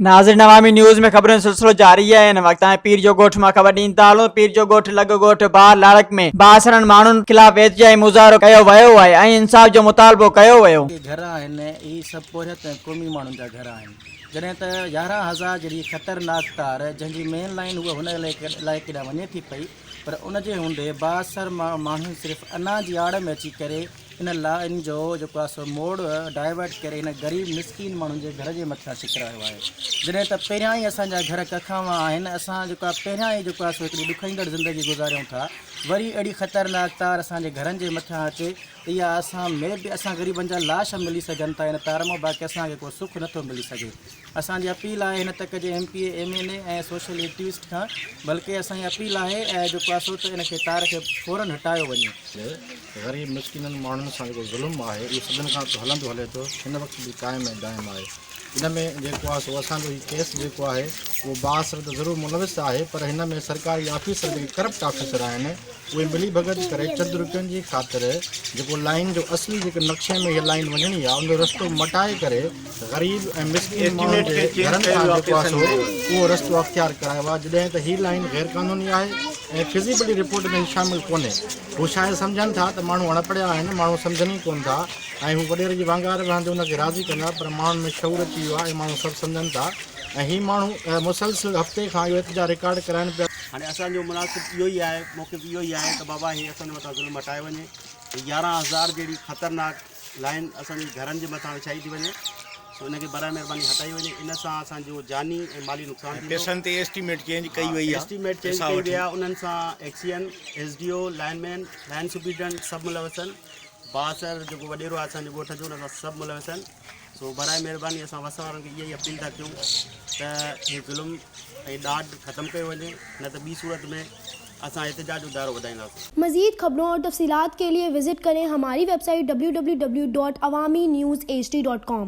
नाज़रीन अवामी न्यूज़ में खबरों सिलसिलो जारी है। इन वक्त पीर जो गोठ में खबर ॾींदा हलूं। पीर जो गोठ लॻ गोठ बार लाड़क में बासरनि माण्हुनि खिलाफ़ एहतजाजी मुज़ाहिरो कयो वियो आहे ऐं इंसाफ़ जो मुतालबो कयो वियो। घर आहिनि इहे सभु पोरियत ऐं क़ौमी माण्हुनि जा घर आहिनि। जॾहिं त 11,000 जहिड़ी ख़तरनाक तार जंहिंजी मेन लाइन उहा हुन लाइ केॾा वञे थी पई, पर उनजे हूंदे बासर माण्हू सिर्फ़ु अना जी आड़ में अची करे इन लाइन जो जेको आहे सो मोड़ डाइवर्ट करे इन ग़रीब मिसकिन माण्हुनि जे घर जे मथां छिकरायो आहे। जॾहिं त पहिरियां ई असांजा घर कखावा आहिनि, असां जेको आहे पहिरियां ई जेको आहे सो हिकिड़ी ॾुखाईंदड़ ज़िंदगी गुज़ारियूं था, वरी अहिड़ी ख़तरनाक तार असांजे घरनि जे मथां अचे इहा असां में बि असां ग़रीबनि जा लाश मिली सघनि था इन तार मां, बाक़ी असांखे को सुख नथो मिली सघे। असांजी अपील आहे हिन तक जे MP MLA ऐं सोशल एक्टिविस्ट खां, बल्कि असांजी अपील आहे ऐं जेको आहे सो त इनखे तार खे फ़ौरन हटायो वञे। ग़रीब मिसकिननि माण्हुनि सां जेको ज़ुल्म आहे इहो सभिनि खां हलंदो हले थो, हिन वक़्तु बि क़ाइमु ऐं दाइमु आहे। इन में जेको आहे सो असांजो हीउ केस जेको आहे उहो बासर त ज़रूरु मुलविस आहे, पर हिन में सरकारी ऑफिसर जेके करप्ट ऑफिसर आहिनि उहे मिली भगत करे चंद रुपयनि जी ख़ातिर जेको लाइन जो असली जेके नक्शे में हीअ लाइन वञणी आहे उन रस्तो मटाए करे ग़रीब ऐं मिसकिन माण्हुनि जे घरनि खां जेको आहे सो उहो रस्तो अख़्तियार करायो आहे। जॾहिं त हीअ लाइन गैर क़ानूनी आहे ऐं फिज़िबिलिटी रिपोर्ट में शामिलु कोन्हे। हू शायदि सम्झनि था त माण्हू अणपढ़िया आहिनि, माण्हू सम्झनि ई कोन था ऐं हू वॾेरे जी वांगार रहंदे उनखे राज़ी कंदा, पर माण्हुनि में शऊर अची वियो आहे ऐं माण्हू सभु सम्झनि था ऐं हीअ माण्हू मुसलसिल हफ़्ते खां इहो एतिजा रिकॉर्ड कराइनि पिया। हाणे असांजो मुनासिब इहो ई आहे, मौक़िफ़ इहो ई आहे त बाबा हीअ असांजे मथां ज़ुल्म हटाए वञे। 11,000 जहिड़ी ख़तरनाक लाइन असांजे घरनि जे मथां विछाई थी वञे, सो इनखे बराए महिरबानी हटाई वञे। इन सां असांजो जानी ऐं माली नुक़सानु थींदो। पैसनि ते एस्टीमेट चेंज कई वई आहे, एस्टीमेट चेंज कई वई आहे। उन्हनि सां XEN SDO lineman line superintendent सभु मुलविस आहिनि। बासर जेको वॾेरो आहे असांजे ॻोठ जो उन सां सभु मुलविस आहिनि। सो बराए महिरबानी असां वस वारनि खे इहा ई अपील था कयूं त हीअ ज़ुल्म ऐं ॾाढ ख़तमु कयो वञे, न त ॿी सूरत में असां एहतजाज जो दायरो वधाईंदासीं। मज़ीद खबरों और तफसीलात के लिए विजिट करें हमारी वेबसाइट www.awamiNewsHD.com।